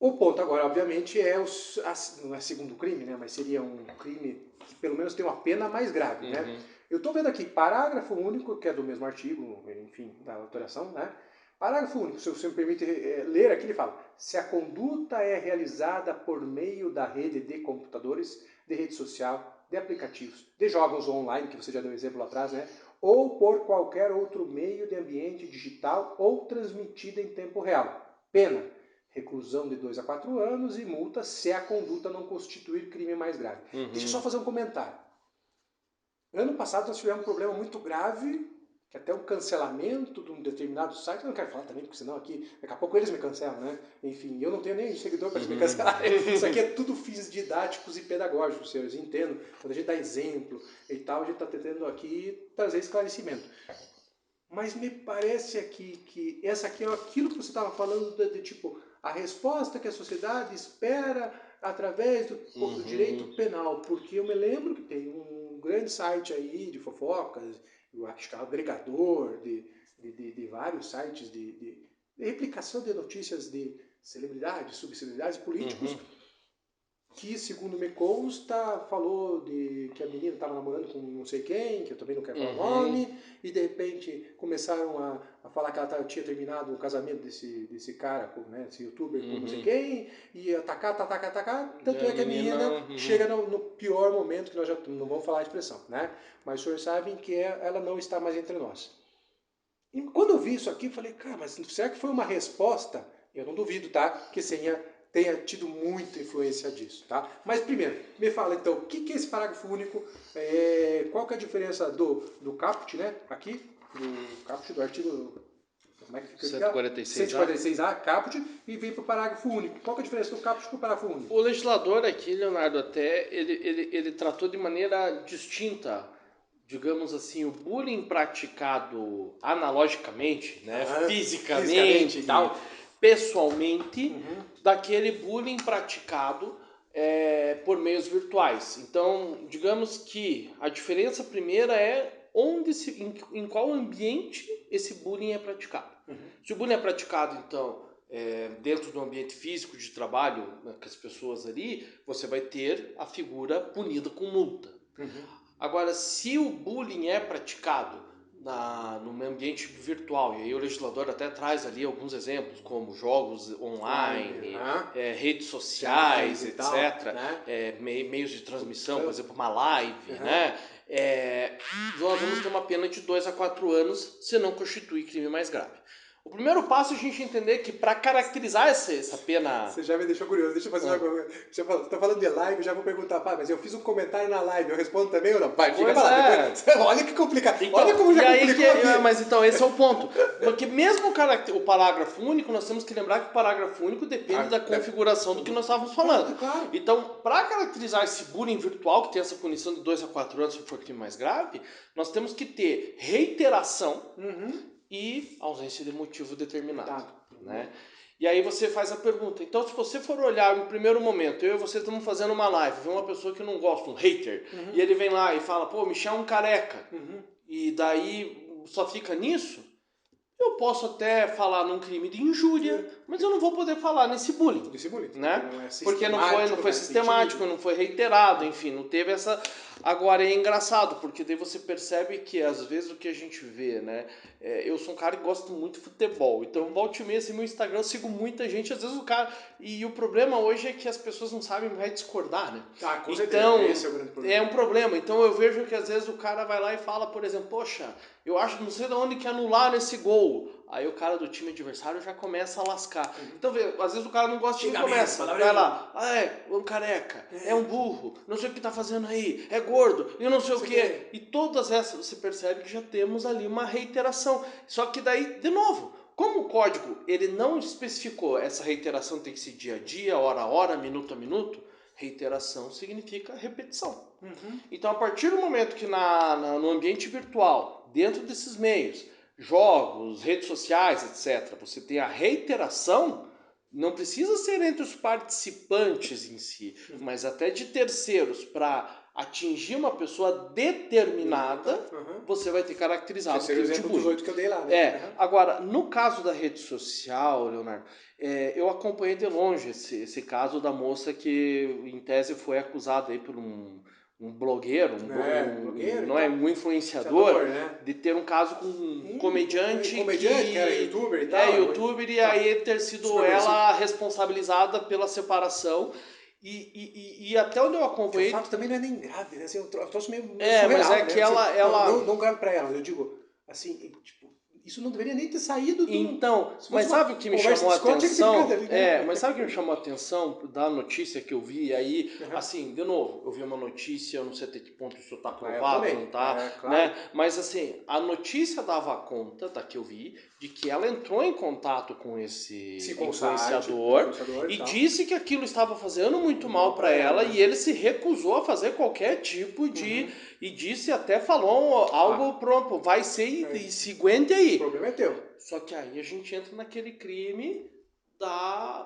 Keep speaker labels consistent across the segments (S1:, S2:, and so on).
S1: O ponto agora, obviamente, não é segundo crime, né? Mas seria um crime que pelo menos tem uma pena mais grave, né? Eu estou vendo aqui, parágrafo único, que é do mesmo artigo, enfim, da alteração, né? Parágrafo único, se você me permite ler aqui, ele fala: se a conduta é realizada por meio da rede de computadores, de rede social, de aplicativos, de jogos online, que você já deu um exemplo lá atrás, né? Ou por qualquer outro meio de ambiente digital ou transmitida em tempo real. Pena: reclusão de 2 a 4 anos e multa se a conduta não constituir crime mais grave. Deixa eu só fazer um comentário. Ano passado nós tivemos um problema muito grave, que até o cancelamento de um determinado site, eu não quero falar também, porque senão aqui, daqui a pouco eles me cancelam, né? Enfim, eu não tenho nem seguidor para eles me cancelarem. Isso aqui é tudo fins didáticos e pedagógicos, senhores, entendo. Quando a gente dá exemplo e tal, a gente está tentando aqui trazer esclarecimento. Mas me parece aqui que essa aqui é aquilo que você estava falando de tipo, a resposta que a sociedade espera através do direito penal. Porque eu me lembro que tem um grande site aí de fofocas, eu acho que é um agregador de vários sites de replicação de notícias de celebridades, subcelebridades, políticos, que, segundo me consta, falou que a menina estava namorando com não sei quem, que eu também não quero falar o nome, e de repente começaram a falar que ela tinha terminado o casamento desse cara, né, desse youtuber com não sei quem, e atacar, tanto é que a menina chega no pior momento, que nós já não vamos falar a expressão, né? Mas os senhores sabem que ela não está mais entre nós. E quando eu vi isso aqui, eu falei, cara, mas será que foi uma resposta? Eu não duvido, tá? Que tenha tido muita influência disso, tá? Mas primeiro, me fala então, o que é esse parágrafo único? Qual que é a diferença do caput, né? Aqui, do caput do artigo, como é que fica? 146A, caput, e vem para o parágrafo único. Qual que é a diferença do caput para o parágrafo único?
S2: O legislador aqui, Leonardo, até ele tratou de maneira distinta, digamos assim, o bullying praticado analogicamente, né, fisicamente e tal, pessoalmente, daquele bullying praticado por meios virtuais. Então, digamos que a diferença primeira é em qual ambiente esse bullying é praticado. Se o bullying é praticado, então, dentro do ambiente físico de trabalho, né, com as pessoas ali, você vai ter a figura punida com multa. Agora, se o bullying é praticado no ambiente virtual, e aí o legislador até traz ali alguns exemplos, como jogos online, redes sociais, etc., né? Meios de transmissão, por exemplo, uma live, né? Nós vamos ter uma pena de 2 a 4 anos se não constitui crime mais grave. O primeiro passo é a gente entender que para caracterizar essa pena...
S1: Você já me deixou curioso, deixa eu fazer uma coisa. Você está falando de live, já vou perguntar, mas eu fiz um comentário na live, eu respondo também ou não? Vai, fica lá, depois. Olha que complicado,
S2: então,
S1: olha como já complicou.
S2: Mas então, esse é o ponto. Porque mesmo o parágrafo único, nós temos que lembrar que o parágrafo único depende da configuração do que nós estávamos falando.
S1: Claro.
S2: Então, para caracterizar esse bullying virtual, que tem essa punição de 2 a 4 anos se for crime mais grave, nós temos que ter reiteração e ausência de motivo determinado, né? E aí você faz a pergunta. Então, se você for olhar no primeiro momento, eu e você estamos fazendo uma live, vem uma pessoa que não gosta, um hater, e ele vem lá e fala, pô, Michel é um careca, e daí só fica nisso, eu posso até falar num crime de injúria, mas eu não vou poder falar nesse bullying. Né? Porque não foi sistemático, não foi reiterado, enfim, não teve essa... Agora é engraçado, porque daí você percebe que às vezes o que a gente vê, né? Eu sou um cara que gosta muito de futebol, então volta e meia, assim, meu Instagram eu sigo muita gente, às vezes o cara... E o problema hoje é que as pessoas não sabem mais discordar, né?
S1: Com certeza, esse é o grande problema.
S2: É um problema, então eu vejo que às vezes o cara vai lá e fala, por exemplo, poxa, eu acho, não sei de onde que anularam esse gol. Aí o cara do time adversário já começa a lascar. Então, às vezes o cara não gosta de quem começa. Vai lá, é um careca, é um burro, não sei o que tá fazendo aí, é gordo, e não sei o que. E todas essas você percebe que já temos ali uma reiteração. Só que daí, de novo, como o código ele não especificou essa reiteração tem que ser dia a dia, hora a hora, minuto a minuto, reiteração significa repetição. Então, a partir do momento que no ambiente virtual, dentro desses meios, jogos, redes sociais, etc., você tem a reiteração, não precisa ser entre os participantes em si, mas até de terceiros, para atingir uma pessoa determinada, você vai ter caracterizado.
S1: Esse é o exemplo dos 8 que eu dei lá, né?
S2: Agora, no caso da rede social, Leonardo, eu acompanhei de longe esse caso da moça que, em tese, foi acusada aí por um blogueiro, um influenciador, né? De ter um caso com um comediante
S1: que era youtuber e tal.
S2: Youtuber, e aí ter sido ela responsabilizada pela separação. E até onde eu acompanhei...
S1: O fato também não é nem grave, né? Assim, eu trouxe meio
S2: surreal, mas é que ela...
S1: Não grave pra ela, eu digo, assim, tipo, isso não deveria nem ter saído do...
S2: Então, mas sabe o que me chamou a atenção? Mas sabe o que me chamou a atenção da notícia que eu vi aí? Assim, de novo, eu vi uma notícia, eu não sei até que ponto isso tá provado, não tá,
S1: claro.
S2: né? Mas assim, a notícia dava conta, da que eu vi, de que ela entrou em contato com esse influenciador e disse que aquilo estava fazendo muito mal para ela, e ele se recusou a fazer qualquer tipo de... E disse, até falou algo pronto, vai ser e se aguente aí.
S1: O problema é teu.
S2: Só que aí a gente entra naquele crime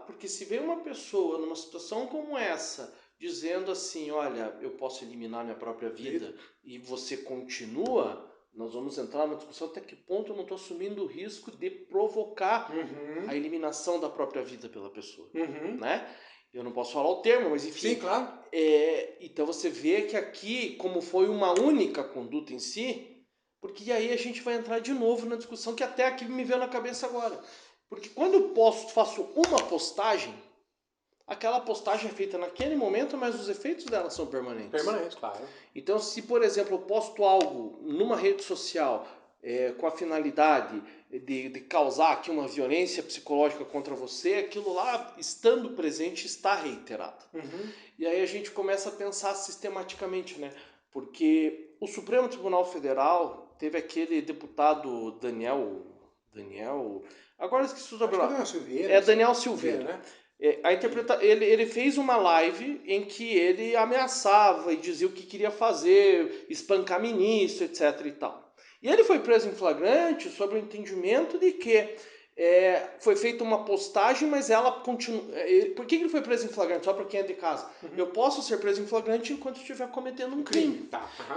S2: porque se vê uma pessoa numa situação como essa, dizendo assim, olha, eu posso eliminar minha própria vida, e você continua, nós vamos entrar numa discussão até que ponto eu não estou assumindo o risco de provocar a eliminação da própria vida pela pessoa, né? Eu não posso falar o termo, mas enfim.
S1: Sim, claro.
S2: Então você vê que aqui, como foi uma única conduta em si, porque aí a gente vai entrar de novo na discussão que até aqui me veio na cabeça agora. Porque quando eu faço uma postagem, aquela postagem é feita naquele momento, mas os efeitos dela são permanentes.
S1: Permanentes, claro.
S2: Então, se, por exemplo, eu posto algo numa rede social com a finalidade de causar aqui uma violência psicológica contra você, aquilo lá, estando presente, está reiterado. E aí a gente começa a pensar sistematicamente, né? Porque o Supremo Tribunal Federal teve aquele deputado Daniel... Agora esqueci o sobrenome. Daniel Silveira. Né? Ele fez uma live em que ele ameaçava e dizia o que queria fazer, espancar ministro, etc. e tal. E ele foi preso em flagrante sobre o entendimento de que foi feita uma postagem, mas ela continua... Por que ele foi preso em flagrante? Só para quem é de casa. Eu posso ser preso em flagrante enquanto estiver cometendo um crime.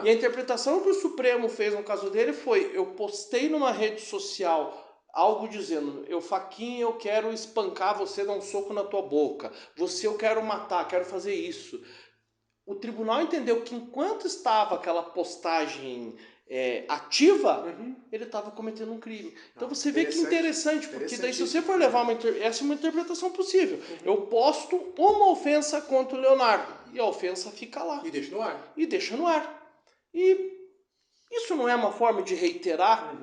S2: E a interpretação que o Supremo fez no caso dele foi: eu postei numa rede social algo dizendo, Faquinha, eu quero espancar você, dar um soco na tua boca. Você eu quero matar, quero fazer isso. O tribunal entendeu que enquanto estava aquela postagem ativa, ele estava cometendo um crime. Então você vê que interessante, porque daí se você for levar essa é uma interpretação possível. Eu posto uma ofensa contra o Leonardo, e a ofensa fica lá.
S1: E deixa no ar.
S2: E isso não é uma forma de reiterar?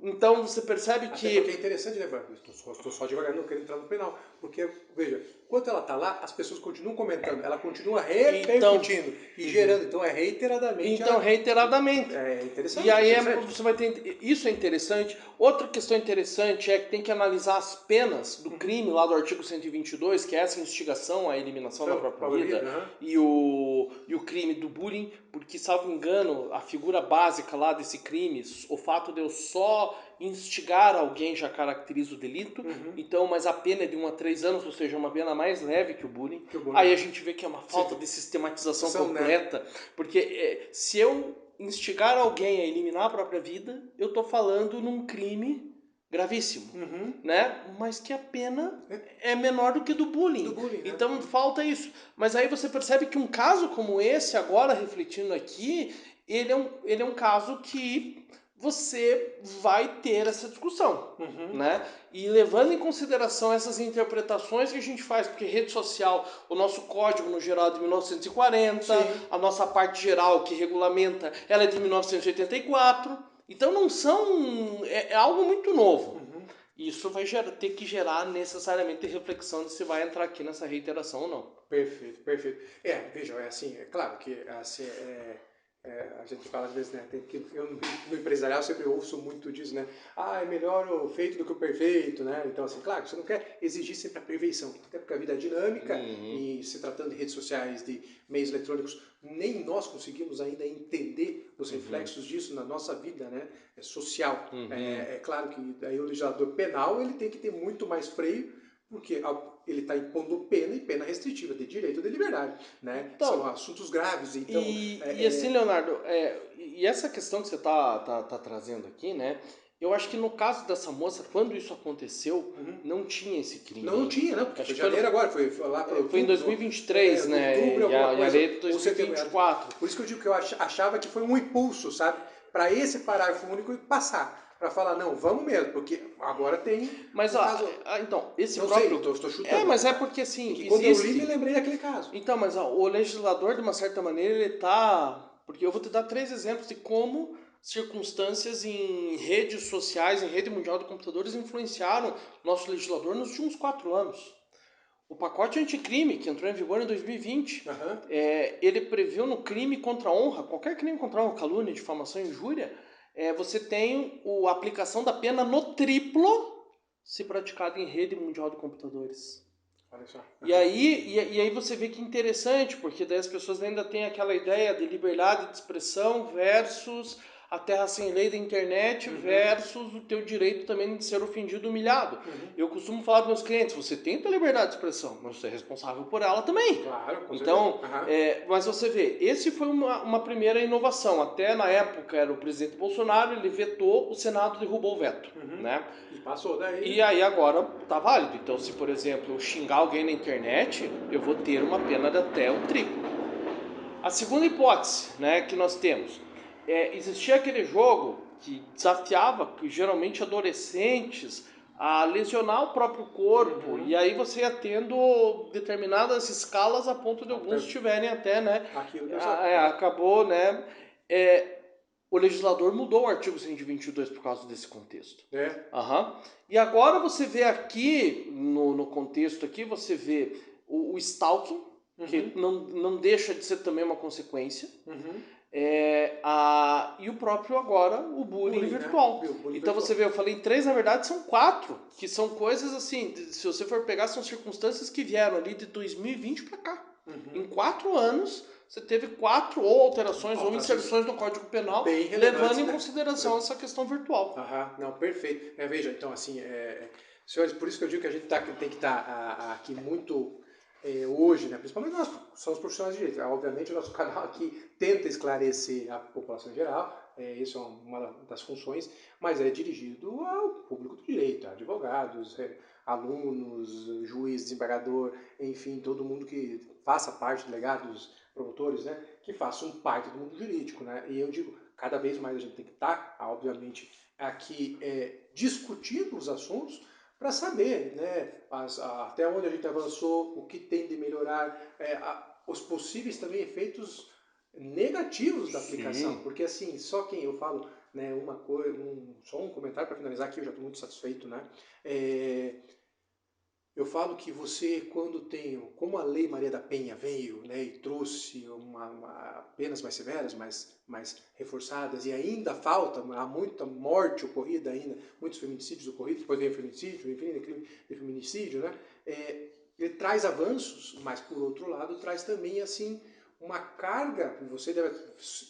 S2: Então você percebe que...
S1: Até porque é interessante, né, Branco? Estou só devagar, não quero entrar no penal. Porque, veja, enquanto ela está lá, as pessoas continuam comentando, ela continua repercutindo e gerando. Então é reiteradamente.
S2: Reiteradamente.
S1: É interessante.
S2: E aí você vai ter... Isso é interessante. Outra questão interessante é que tem que analisar as penas do crime lá do artigo 122, que é essa instigação à eliminação da própria vida, e o crime do bullying, porque, salvo engano, a figura básica lá desse crime, o fato de eu só instigar alguém já caracteriza o delito, então, mas a pena é de 1 a 3 anos, ou seja, uma pena mais leve que o bullying. Aí a gente vê que é uma falta de sistematização completa, porque se eu instigar alguém a eliminar a própria vida, eu estou falando num crime gravíssimo, né? Mas que a pena é menor do que do bullying. Então falta isso. Mas aí você percebe que um caso como esse, agora refletindo aqui, ele é um caso que você vai ter essa discussão, né? E levando em consideração essas interpretações que a gente faz, porque rede social, o nosso código no geral é de 1940, a nossa parte geral que regulamenta, ela é de 1984, então não são... é algo muito novo. Isso vai ter que gerar necessariamente reflexão de se vai entrar aqui nessa reiteração ou não.
S1: Perfeito. Veja, é assim, é claro que assim, a gente fala às vezes, né, eu no empresarial sempre ouço muito disso, né, é melhor o feito do que o perfeito, né, então assim, claro, você não quer exigir sempre a perfeição, até porque a vida é dinâmica e se tratando de redes sociais, de meios eletrônicos, nem nós conseguimos ainda entender os reflexos disso na nossa vida, né, social. É claro que aí o legislador penal ele tem que ter muito mais freio, porque ele está impondo pena e pena restritiva de direito de liberdade, né?
S2: Então,
S1: são assuntos graves, então...
S2: E assim, Leonardo, e essa questão que você tá trazendo aqui, né? Eu acho que no caso dessa moça, quando isso aconteceu, não tinha esse crime.
S1: Não tinha, não, porque
S2: acho
S1: foi janeiro agora, foi lá para outubro.
S2: Foi em 2023, né?
S1: Outubro,
S2: e a lei de
S1: 2024. Por isso que eu digo que eu achava que foi um impulso, sabe? Para esse parágrafo único passar. Para falar, não, vamos mesmo, porque agora tem...
S2: Mas,
S1: caso...
S2: então, esse
S1: não
S2: próprio...
S1: sei, estou chutando.
S2: mas é porque, assim,
S1: existe... Quando eu li, me lembrei daquele caso.
S2: Então, mas o legislador, de uma certa maneira, ele tá... Porque eu vou te dar 3 exemplos de como circunstâncias em redes sociais, em rede mundial de computadores, influenciaram nosso legislador nos últimos 4 anos. O pacote anticrime, que entrou em vigor em 2020, ele previu no crime contra a honra, qualquer crime contra a honra, calúnia, difamação, injúria, você tem a aplicação da pena no triplo se praticado em rede mundial de computadores.
S1: Olha só.
S2: E aí você vê que interessante, porque daí as pessoas ainda têm aquela ideia de liberdade de expressão versus a terra sem lei da internet versus o teu direito também de ser ofendido, humilhado. Eu costumo falar para meus clientes, você tem a liberdade de expressão, mas você é responsável por ela também.
S1: Claro, com
S2: então, mas você vê, esse foi uma primeira inovação. Até na época era o presidente Bolsonaro, ele vetou, o Senado derrubou o veto. Né?
S1: E passou daí.
S2: E aí agora tá válido. Então, se por exemplo eu xingar alguém na internet, eu vou ter uma pena de até o triplo. A segunda hipótese, né, que nós temos, existia aquele jogo que desafiava geralmente adolescentes a lesionar o próprio corpo, e aí você ia tendo determinadas escalas a ponto de alguns tiverem até, né, acabou, né, o legislador mudou o artigo 122 por causa desse contexto. E agora você vê aqui, no contexto aqui, você vê o stalking, que não deixa de ser também uma consequência. E o próprio agora, o bullying virtual. Né? Então você vê, eu falei 3, na verdade são 4, que são coisas assim, se você for pegar, são circunstâncias que vieram ali de 2020 para cá. Em 4 anos, você teve 4 ou alterações ou inserções no Código Penal, levando em consideração essa questão virtual.
S1: Não, perfeito. Veja, então assim, senhores, por isso que eu digo que a gente tem que estar aqui muito... hoje, né, principalmente nós somos profissionais de direito, obviamente o nosso canal aqui tenta esclarecer a população em geral, isso é uma das funções, mas é dirigido ao público do direito, advogados, alunos, juiz, desembargador, enfim, todo mundo que faça parte, delegados, promotores, né, que façam parte do mundo jurídico, né, e eu digo, cada vez mais a gente tem que estar, obviamente, aqui discutindo os assuntos, para saber, né, até onde a gente avançou, o que tem de melhorar, os possíveis também efeitos negativos da aplicação, porque assim, só quem eu falo, né, só um comentário para finalizar aqui, eu já estou muito satisfeito, né, eu falo que você, quando como a Lei Maria da Penha veio, né, e trouxe penas mais severas, mais reforçadas, e ainda há muita morte ocorrida ainda, muitos feminicídios ocorridos, depois vem o feminicídio, enfim, crime de feminicídio, né, ele traz avanços, mas por outro lado traz também, assim, uma carga,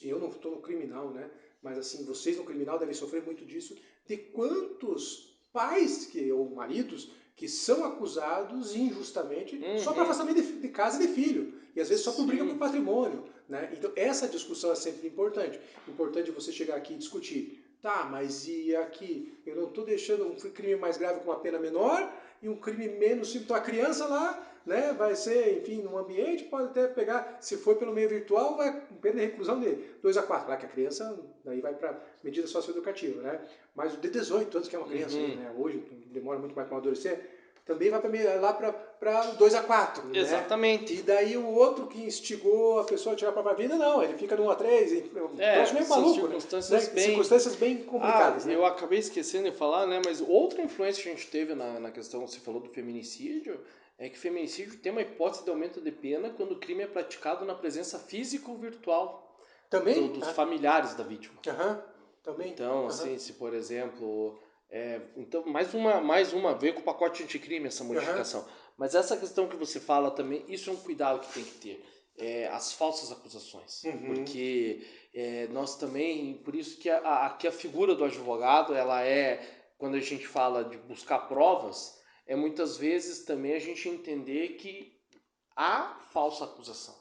S1: eu não estou no criminal, né, mas assim, vocês no criminal devem sofrer muito disso, de quantos pais ou maridos que são acusados injustamente só para afastamento de casa e de filho. E às vezes só por briga por patrimônio. Né? Então essa discussão é sempre importante. Importante você chegar aqui e discutir. Tá, mas e aqui? Eu não estou deixando um crime mais grave com uma pena menor e um crime menos simples. Então a criança lá, né, vai ser, enfim, num ambiente, pode até pegar, se for pelo meio virtual, vai com pena de reclusão de 2 a 4. Lá que a criança daí vai para medida socioeducativa, né? Mas o de 18 anos, que é uma criança, né, hoje demora muito mais para amadurecer, também vai lá para 2 a 4.
S2: Exatamente.
S1: Né? E daí o outro que instigou a pessoa a tirar a própria vida, não, ele fica no 1 a 3. Próximo meio maluco. Circunstâncias bem complicadas. Né?
S2: Eu acabei esquecendo de falar, né? Mas outra influência que a gente teve na questão, você falou do feminicídio, é que feminicídio tem uma hipótese de aumento de pena quando o crime é praticado na presença física ou virtual
S1: também
S2: dos familiares da vítima.
S1: Também.
S2: Então, assim, se por exemplo... então, mais uma veio com o pacote anticrime essa modificação. Mas essa questão que você fala também, isso é um cuidado que tem que ter. As falsas acusações. Porque nós também, por isso que aqui a figura do advogado, ela quando a gente fala de buscar provas, é muitas vezes também a gente entender que há falsa acusação.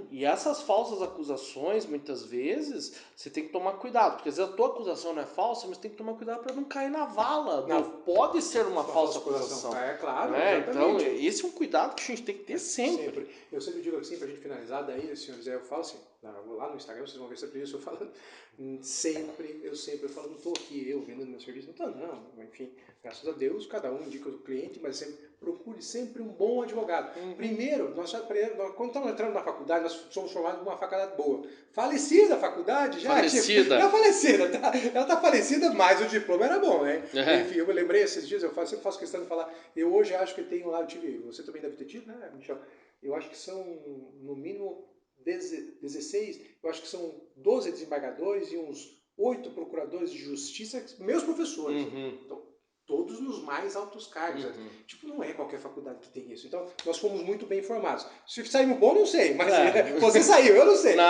S2: E essas falsas acusações, muitas vezes, você tem que tomar cuidado. Porque às vezes a tua acusação não é falsa, mas tem que tomar cuidado para não cair na vala. Não pode ser uma falsa acusação.
S1: É claro,
S2: né?
S1: exatamente.
S2: Então, esse é um cuidado que a gente tem que ter sempre.
S1: Eu sempre digo assim, pra gente finalizar, daí, senhores, eu falo assim, lá no Instagram, vocês vão ver sempre isso, eu falando, eu falo, não estou aqui eu vendendo meu serviço, não, enfim, graças a Deus, cada um indica o cliente, mas sempre, procure sempre um bom advogado. Primeiro, quando estamos entrando na faculdade, nós somos formados de uma faculdade boa. Falecida a faculdade, já.
S2: Falecida.
S1: É falecida, tá? Ela tá falecida, mas o diploma era bom, né? Enfim, eu me lembrei esses dias, sempre faço questão de falar, eu hoje acho que tenho lá, você também deve ter tido, né, Michel? Eu acho que são, no mínimo, 16, eu acho que são 12 desembargadores e uns 8 procuradores de justiça, meus professores. Então, todos nos mais altos cargos. Tipo, não é qualquer faculdade que tem isso. Então, nós fomos muito bem informados. Se saímos bom, não sei, mas você saiu, eu não sei.
S2: Não,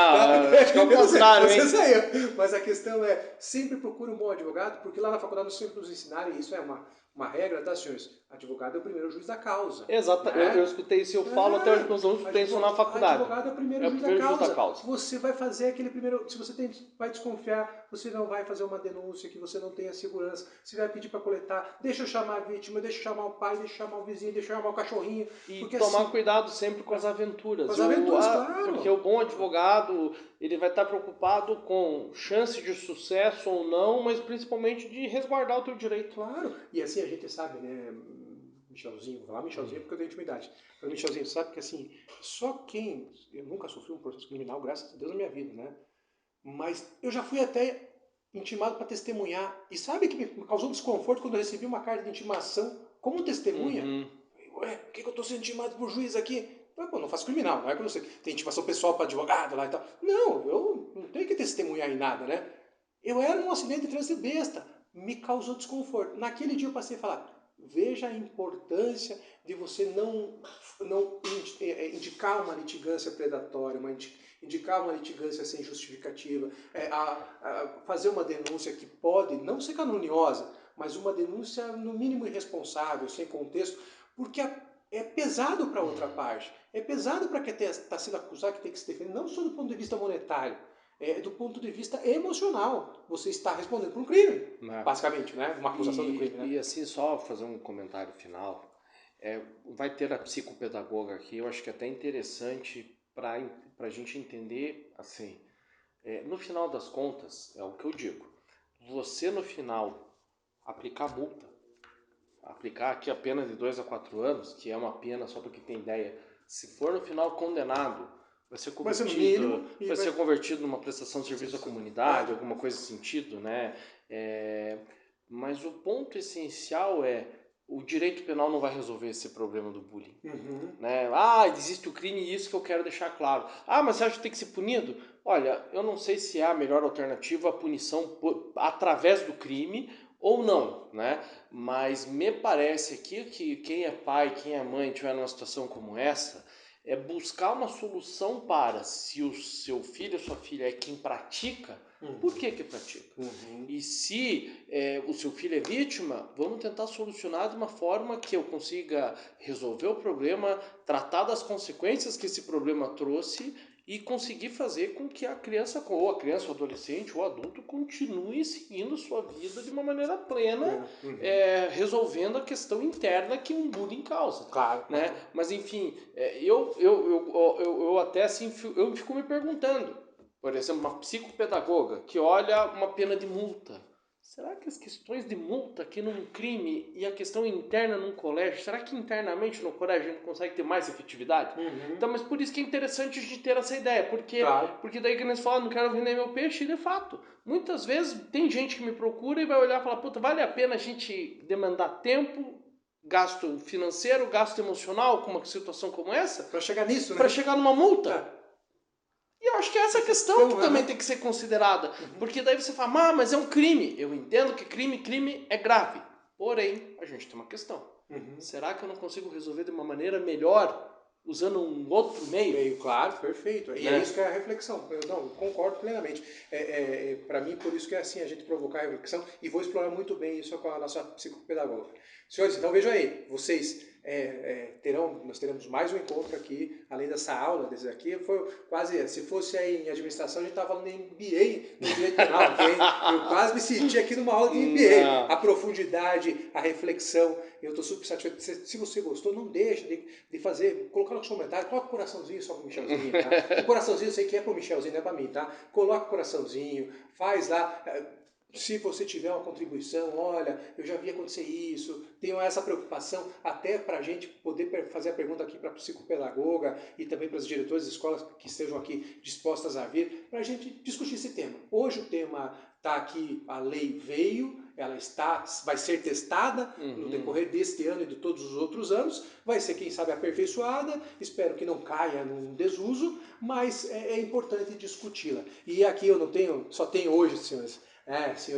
S2: acho que é o contrário,
S1: hein? Você saiu. Mas a questão é, sempre procure um bom advogado, porque lá na faculdade nós sempre nos ensinaram, e isso é uma regra, tá, senhores? Advogado é o primeiro juiz da causa.
S2: Exato, né? eu escutei isso, eu falo até hoje com os alunos, tem isso na faculdade.
S1: Advogado é o primeiro juiz da causa. Você vai fazer aquele primeiro, se você vai desconfiar, você não vai fazer uma denúncia que você não tenha segurança, você vai pedir para coletar, deixa eu chamar a vítima, deixa eu chamar o pai, deixa eu chamar o vizinho, deixa eu chamar o cachorrinho.
S2: E tomar
S1: assim,
S2: cuidado sempre com as aventuras.
S1: Com as aventuras, claro.
S2: Porque o bom advogado, ele vai estar preocupado com chance de sucesso ou não, mas principalmente de resguardar o teu direito.
S1: Claro. E assim a gente sabe, né, Michelzinho, vou falar Michelzinho porque eu tenho intimidade. Mas Michelzinho, sabe que assim, eu nunca sofri um processo criminal, graças a Deus, na minha vida, né? Mas eu já fui até intimado para testemunhar. E sabe que me causou desconforto quando eu recebi uma carta de intimação como testemunha? Ué, por que eu estou sendo intimado por juiz aqui? Pô, não faço criminal, não é que você tem intimação pessoal para advogado lá e tal. Não, eu não tenho que testemunhar em nada, né? Eu era um acidente de trânsito besta. Me causou desconforto. Naquele dia eu passei a falar, veja a importância de você não indicar uma litigância predatória, indicar uma litigância sem justificativa, fazer uma denúncia que pode não ser caluniosa, mas uma denúncia no mínimo irresponsável, sem contexto, porque é pesado para outra parte, é pesado para quem está sendo acusado, que tem que se defender, não só do ponto de vista monetário, do ponto de vista emocional. Você está respondendo por um crime, basicamente, né? Uma acusação de crime. Né?
S2: E assim, só fazer um comentário final, vai ter a psicopedagoga aqui, eu acho que é até interessante para a gente entender, assim, no final das contas, é o que eu digo, você no final aplicar multa, aplicar aqui a pena de 2 a 4 anos, que é uma pena, só para quem tem ideia, se for no final condenado, vai ser convertido numa prestação de serviço à comunidade, alguma coisa nesse sentido, né? Mas o ponto essencial o direito penal não vai resolver esse problema do bullying. Né? Existe o crime e isso que eu quero deixar claro. Mas você acha que tem que ser punido? Olha, eu não sei se é a melhor alternativa a punição através do crime ou não, né? Mas me parece aqui que quem é pai, quem é mãe tiver numa situação como essa, é buscar uma solução para, se o seu filho ou sua filha é quem pratica, por que pratica? E se o seu filho é vítima, vamos tentar solucionar de uma forma que eu consiga resolver o problema, tratar das consequências que esse problema trouxe e conseguir fazer com que a criança, ou o adolescente, ou o adulto, continue seguindo sua vida de uma maneira plena, resolvendo a questão interna que um bullying causa.
S1: Claro.
S2: Né? Mas enfim, eu até assim, eu fico me perguntando, por exemplo, uma psicopedagoga que olha uma pena de multa. Será que as questões de multa aqui num crime e a questão interna num colégio, será que internamente no colégio a gente consegue ter mais efetividade? Então, mas por isso que é interessante a gente ter essa ideia, porque daí que eles falam, não quero vender meu peixe, e de fato, muitas vezes tem gente que me procura e vai olhar e falar, puta, vale a pena a gente demandar tempo, gasto financeiro, gasto emocional com uma situação como essa?
S1: Para chegar nisso, né?
S2: Para chegar numa multa? E eu acho que essa é a questão que também tem que ser considerada. Porque daí você fala, mas é um crime. Eu entendo que crime é grave. Porém, a gente tem uma questão. Será que eu não consigo resolver de uma maneira melhor usando um outro meio?
S1: Claro, perfeito. E é isso que é a reflexão. Eu concordo plenamente. Para mim, por isso que é assim, a gente provocar a reflexão, e vou explorar muito bem isso com a nossa psicopedagoga. Senhores, então vejam aí, vocês nós teremos mais um encontro aqui, além dessa aula, desse aqui, foi quase, se fosse aí em administração, a gente estava falando em MBA no direito penal, okay? Eu quase me senti aqui numa aula de MBA. A profundidade, a reflexão, eu estou super satisfeito. Se você gostou, não deixe de fazer, colocar no comentário, coloca o coraçãozinho só pro Michelzinho, tá? O coraçãozinho eu sei que é pro Michelzinho, não é para mim, tá? Coloca o coraçãozinho, faz lá. Se você tiver uma contribuição, olha, eu já vi acontecer isso, tenho essa preocupação, até para a gente poder fazer a pergunta aqui para a psicopedagoga e também para os diretores de escolas que estejam aqui dispostas a vir, para a gente discutir esse tema. Hoje o tema está aqui, a lei veio, ela vai ser testada no decorrer deste ano e de todos os outros anos, vai ser, quem sabe, aperfeiçoada, espero que não caia num desuso, mas é importante discuti-la. E aqui eu só tenho hoje, senhores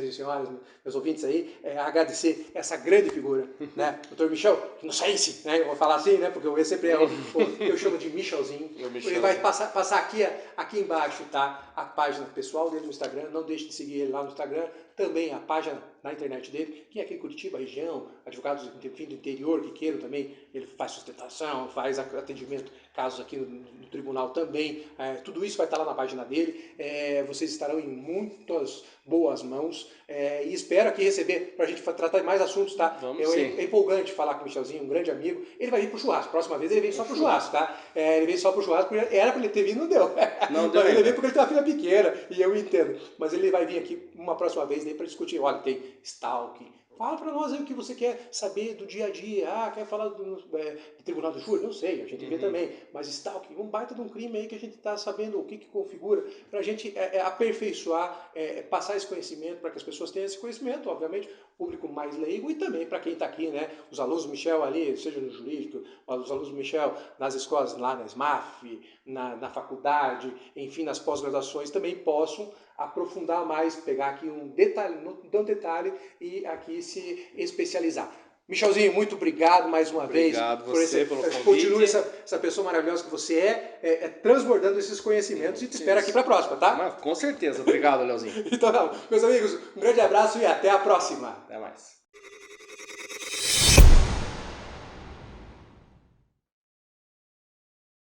S1: e senhoras, meus ouvintes aí, agradecer essa grande figura, né? Dr. Michel Inocêncio, né? Eu vou falar assim, né? Porque eu sempre eu chamo de Michelzinho. Ele vai passar aqui embaixo, tá? A página pessoal dele no Instagram, não deixe de seguir ele lá no Instagram, também a página na internet dele, quem é aqui em Curitiba, região, advogados do interior que queiram também, ele faz sustentação, faz atendimento, casos aqui no tribunal também, tudo isso vai estar lá na página dele, vocês estarão em muitas boas mãos, e espero aqui receber, para a gente tratar de mais assuntos, tá? É empolgante falar com o Michelzinho, um grande amigo, ele vai vir pro churrasco, próxima vez ele vem só pro churrasco, tá? Ele vem só pro churrasco, porque era para ele ter vindo, não deu. Não deu. Ele veio porque ele tem uma filha pequena, e eu entendo, mas ele vai vir aqui uma próxima vez para discutir, olha, tem stalking. Fala para nós aí o que você quer saber do dia a dia. Quer falar do tribunal do júri? Não sei, a gente vê também. Mas stalking, um baita de um crime aí que a gente está sabendo o que configura, para a gente aperfeiçoar, passar esse conhecimento, para que as pessoas tenham esse conhecimento, obviamente, público mais leigo e também para quem está aqui, né? Os alunos do Michel ali, seja no jurídico, os alunos do Michel nas escolas lá na SMAF, na faculdade, enfim, nas pós-graduações, também possam aprofundar mais, pegar aqui um detalhe e aqui se especializar. Michelzinho, muito obrigado mais uma vez.
S2: Obrigado você pelo convite.
S1: Continue essa pessoa maravilhosa que você transbordando esses conhecimentos e te espero aqui para a próxima, tá?
S2: Mas, com certeza. Obrigado, Leozinho.
S1: Então, meus amigos, um grande abraço e até a próxima.
S2: Até mais.